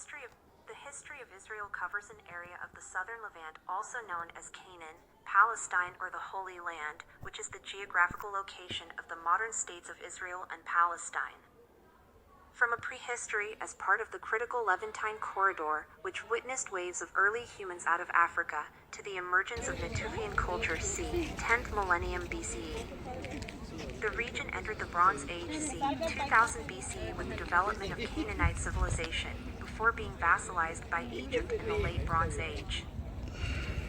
history of Israel covers an area of the southern Levant also known as Canaan, Palestine, or the Holy Land, which is the geographical location of the modern states of Israel and Palestine. From a prehistory as part of the critical Levantine corridor, which witnessed waves of early humans out of Africa, to the emergence of Natufian culture c. 10th millennium BCE. The region entered the Bronze Age c. 2000 BCE with the development of Canaanite civilization, before being vassalized by Egypt in the late Bronze Age.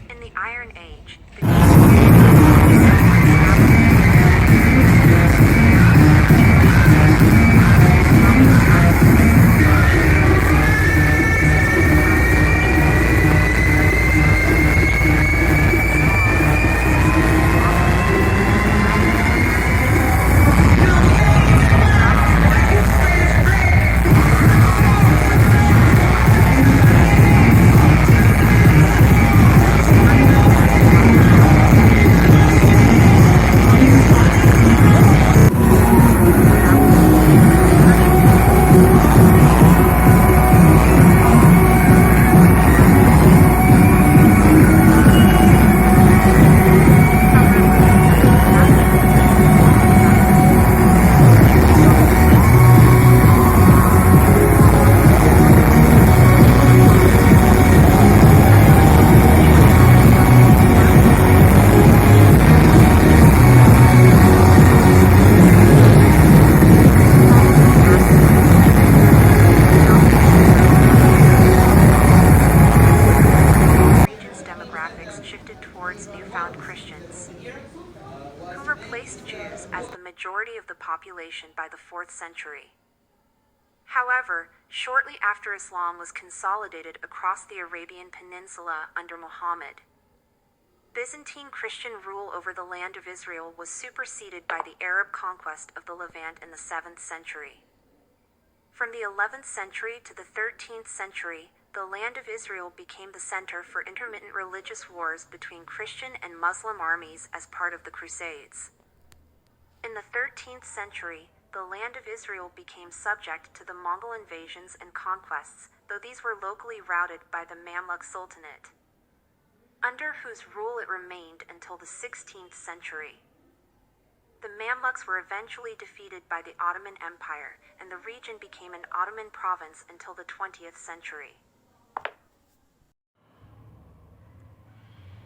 In the Iron Age, newfound Christians, who replaced Jews as the majority of the population by the 4th century. However, shortly after Islam was consolidated across the Arabian Peninsula under Muhammad, Byzantine Christian rule over the land of Israel was superseded by the Arab conquest of the Levant in the 7th century. From the 11th century to the 13th century, the land of Israel became the center for intermittent religious wars between Christian and Muslim armies as part of the Crusades. In the 13th century, the land of Israel became subject to the Mongol invasions and conquests, though these were locally routed by the Mamluk Sultanate, under whose rule it remained until the 16th century. The Mamluks were eventually defeated by the Ottoman Empire, and the region became an Ottoman province until the 20th century.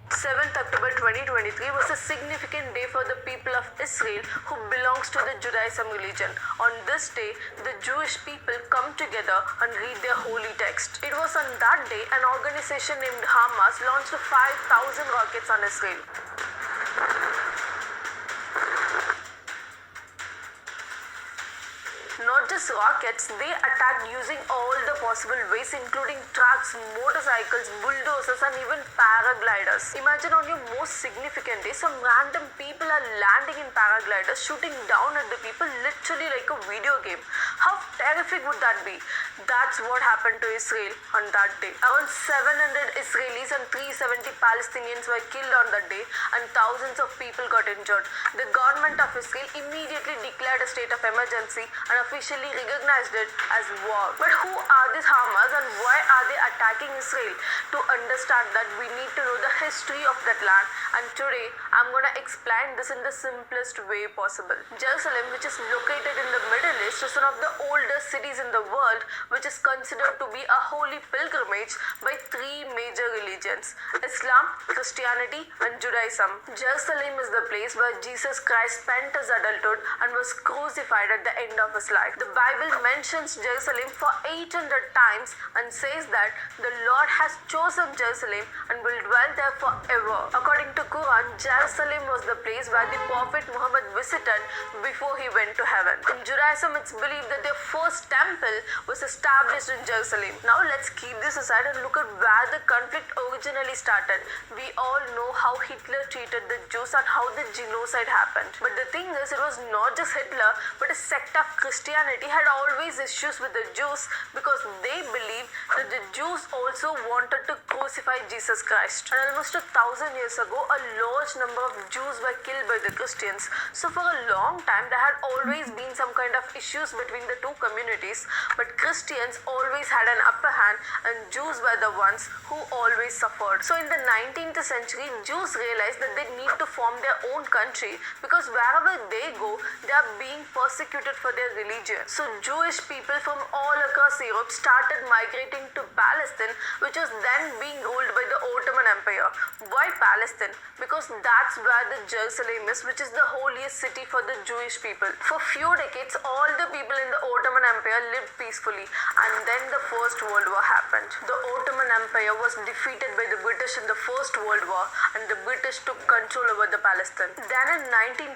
7th October 2023 was a significant day for the people of Israel who belongs to the Judaism religion. On this day, the Jewish people come together and read their holy text. It was on that day an organization named Hamas launched 5,000 rockets on Israel. Not just rockets, they attacked using all the possible ways, including trucks, motorcycles, bulldozers, and even paragliders. Imagine on your most significant day, some random people are landing in paragliders, shooting down at the people literally like a video game. How terrific would that be? That's what happened to Israel on that day. Around 700 Israelis and 370 Palestinians were killed on that day, and thousands of people got injured. The government of Israel immediately declared a state of emergency and officially recognized it as war. But who are these Hamas and why are they attacking Israel? To understand that, we need to know the history of that land, and today I'm going to explain this in the simplest way possible. Jerusalem, which is located in the Middle East, is one of the oldest cities in the world, which is considered to be a holy pilgrimage by 3 major religions: Islam, Christianity, and Judaism. Jerusalem is the place where Jesus Christ spent his adulthood and was crucified at the end of his life. The Bible mentions Jerusalem for 800 times and says that the Lord has chosen Jerusalem and will dwell there forever. According to Quran, Jerusalem was the place where the Prophet Muhammad visited before he went to heaven. In Judaism, it's believed that their first temple was established in Jerusalem. Now let's keep this aside and look at where the conflict originally started. We all know how Hitler treated the Jews and how the genocide happened. But the thing is, it was not just Hitler, but a sect of Christianity had always issues with the Jews because they believed that the Jews also wanted to crucify Jesus Christ. And almost 1,000 years ago, a large number of Jews were killed by the Christians. So for a long time, there had always been some kind of issues between the two communities, but Christians Christians always had an upper hand and Jews were the ones who always suffered. So in the 19th century, Jews realized that they need to form their own country because wherever they go, they are being persecuted for their religion. So Jewish people from all across Europe started migrating to Palestine, which was then being ruled by the Ottoman Empire. Why Palestine? Because that's where the Jerusalem is, which is the holiest city for the Jewish people. For few decades, all the people in the Ottoman Empire lived peacefully, and then the First World War happened. The Ottoman Empire was defeated by the British in the First World War, and the British took control over the Palestine. Then in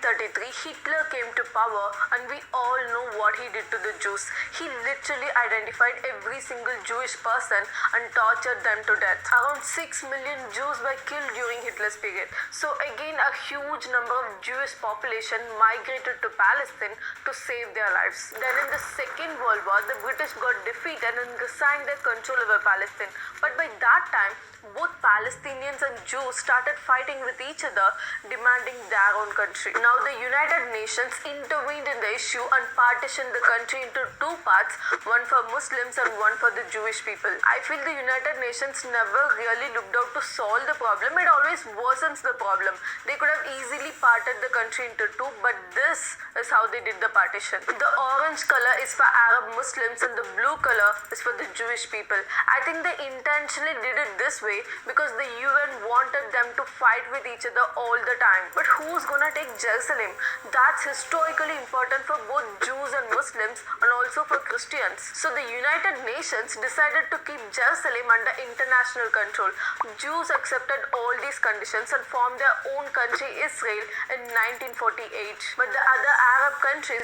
1933, Hitler came to power, and we all know what he did to the Jews. He literally identified every single Jewish person and tortured them to death. Around 6 million Jews were killed during Hitler's period. So again, a huge number of Jewish population migrated to Palestine to save their lives. Then in the Second World War, the British got defeated and resigned their control over Palestine. But by that time, both Palestinians and Jews started fighting with each other, demanding their own country. Now the United Nations intervened in the issue and partitioned the country into two parts, one for Muslims and one for the Jewish people. I feel the United Nations never really looked out to solve the problem. It always worsens the problem. They could have easily parted the country into two, but this is how they did the partition. The orange color is for Arab Muslims and the blue color is for the Jewish people. I think they intentionally did it this way because the UN wanted them to fight with each other all the time. But who's gonna take Jerusalem? That's historically important for both Jews and Muslims and also for Christians. So the United Nations decided to keep Jerusalem under international control. Jews accepted all these conditions and formed their own country, Israel, in 1948. But the other Arab countries